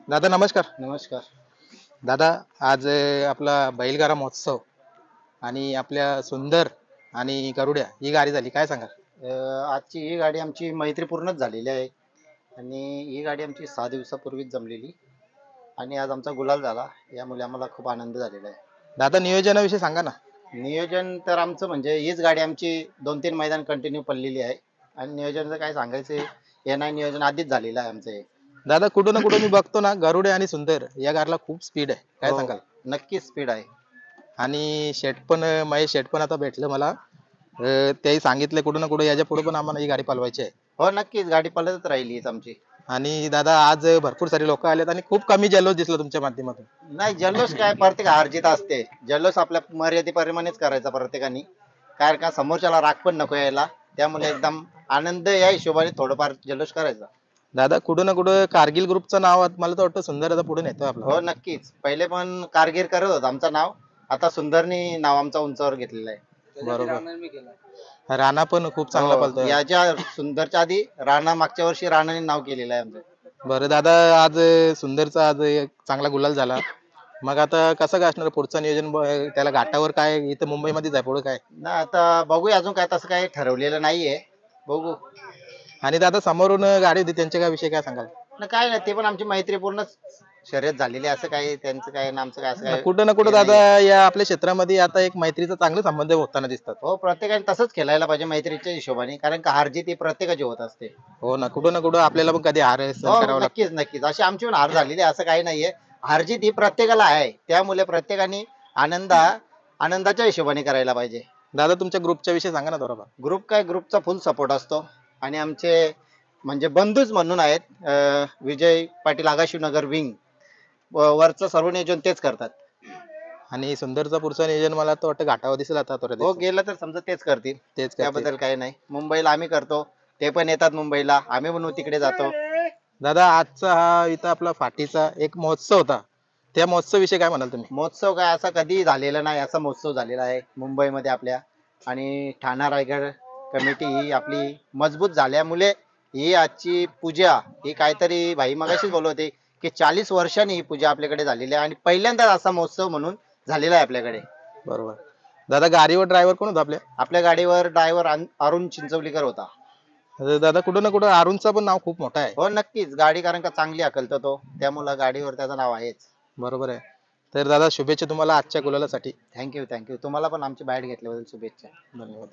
दादा नमस्कार. नमस्कार. दादा आज आपला बैलगाडा महोत्सव आणि आपल्या सुंदर आणि गरुड्या ही गाडी झाली, काय सांगाल? आजची ही गाडी आमची मैत्रीपूर्णच झालेली आहे आणि ही गाडी आमची 6 दिवसापूर्वीच जमलेली आणि आज आमचा गुलाल झाला. यामुळे आम्हाला खूप आनंद झालेला आहे. दादा नियोजनाविषयी सांगा ना. नियोजन तर आमचं म्हणजे हीच गाडी आमची 2-3 मैदान कंटिन्यू पडलेली आहे आणि नियोजनचं काय सांगायचं हे नाही, नियोजन आधीच झालेलं आहे आमचं हे. दादा कुठं ना कुठं मी बघतो ना, गरुड्या आणि सुंदर या गाडीला खूप स्पीड आहे, काय हो, सांगाल? नक्कीच स्पीड आहे. आणि शेट पण महेश शेट पण आता भेटलं मला. तेही सांगितलं कुठं ना कुठं याच्या पुढे पण आम्हाला ही गाडी पळवायची आहे. हो, नक्कीच गाडी पळतच राहिली हीच आमची. आणि दादा आज भरपूर सारे लोक आलेत आणि खूप कमी जल्लोष दिसला तुमच्या माध्यमातून. नाही, जल्लोष काय, प्रत्येक हार जीत असते. जल्लोष आपल्या मर्यादेप्रमाणेच करायचा प्रत्येकाने. काय का समोरच्याला राग पण नको यायला. त्यामुळे एकदम आनंद या हिशोबाने थोडंफार जल्लोष करायचा. दादा कुठं ना कुठं कारगिल ग्रुपचं नाव मला तर वाटतं सुंदर आता पुढे नेतोय आपला. हो, नक्कीच. पहिले पण कारगिल करत होतं आमचं नाव. आता सुंदरनी नाव आमचा उंचावर घेतलेलं आहे. बरोबर. राणा पण खूप चांगला हो, पळतोय. याच्या सुंदरच्या आधी राणा, मागच्या वर्षी राणाने नाव केलेलं आहे आमचं. बरं दादा आज सुंदरचा आज एक चांगला गुलाल झाला. मग आता कसं काय असणार पुढचं नियोजन? त्याला घाटावर काय इथं मुंबईमध्येच आहे पुढे काय? नाही, आता बघूया, अजून काय तसं काही ठरवलेलं नाहीये. बघू. आणि दादा समोरून गाडी होती त्यांच्या काय विषय काय सांगाल? काय नाही, ते पण आमची मैत्रीपूर्ण शर्यत झालेली आहे. असं काही त्यांचं काय ना आमचं काय असं काय कुठं ना कुठं हे दादा नाहीये. या आपल्या क्षेत्रामध्ये आता एक मैत्रीचा चांगले संबंध होताना दिसतात. हो, प्रत्येकाने तसंच खेळायला पाहिजे मैत्रीच्या हिशोबाने, कारण का हारजीत ही प्रत्येकाची होत असते. हो ना कुठं आपल्याला पण कधी हार सहन हो, करावं लागतं. नक्कीच नक्कीच, अशी आमची पण हार झालेली आहे, असं काही नाहीये. हारजीत ही प्रत्येकाला आहे, त्यामुळे प्रत्येकाने आनंदाच्या हिशोबाने करायला पाहिजे. दादा तुमच्या ग्रुपच्या विषयी सांगा ना थोडंफार. ग्रुपचा फुल सपोर्ट असतो आणि आमचे म्हणजे बंधूच म्हणून आहेत. विजय पाटील आगाशिवनगर विंग वरचं सर्व नियोजन तेच करतात. आणि सुंदरचा पुढचं नियोजन मला तर वाटतं घाटावर दिसेल आता थोड्या हो, दिवसात. गेलं तर समजा तेच करतील. तेच करतील. त्याबद्दल काही नाही. मुंबईला आम्ही करतो, ते पण येतात मुंबईला, आम्ही पण तिकडे जातो. दादा आजचा हा इथं आपला फाटीचा एक महोत्सव होता, त्या महोत्सव विषयी काय म्हणाल तुम्ही? महोत्सव काय असा कधी झालेला नाही, असा महोत्सव झालेला आहे मुंबईमध्ये आपल्या. आणि ठाणा रायगड कमिटी ही आपली मजबूत झाल्यामुळे ही आजची पूजा ही काहीतरी भाई मगाशीच बोलत होते की 40 वर्षांनी ही पूजा आपल्याकडे झालेली आहे आणि पहिल्यांदाच असा महोत्सव म्हणून झालेला आहे आपल्याकडे. बरोबर. दादा गाडीवर ड्रायव्हर कोण होता आपल्या? आपल्या गाडीवर ड्रायव्हर अरुण चिंचवलीकर होता. दादा कुठं ना कुठं अरुणचं पण नाव खूप मोठं आहे. हो, नक्कीच. गाडी कारण का चांगली हाकलतो तो, त्यामुळे गाडीवर त्याचं नाव आहेच. बरोबर आहे. तर दादा शुभेच्छा तुम्हाला आजच्या गुलालासाठी. थँक्यू. तुम्हाला पण आमची बाईट घेतल्याबद्दल शुभेच्छा. धन्यवाद.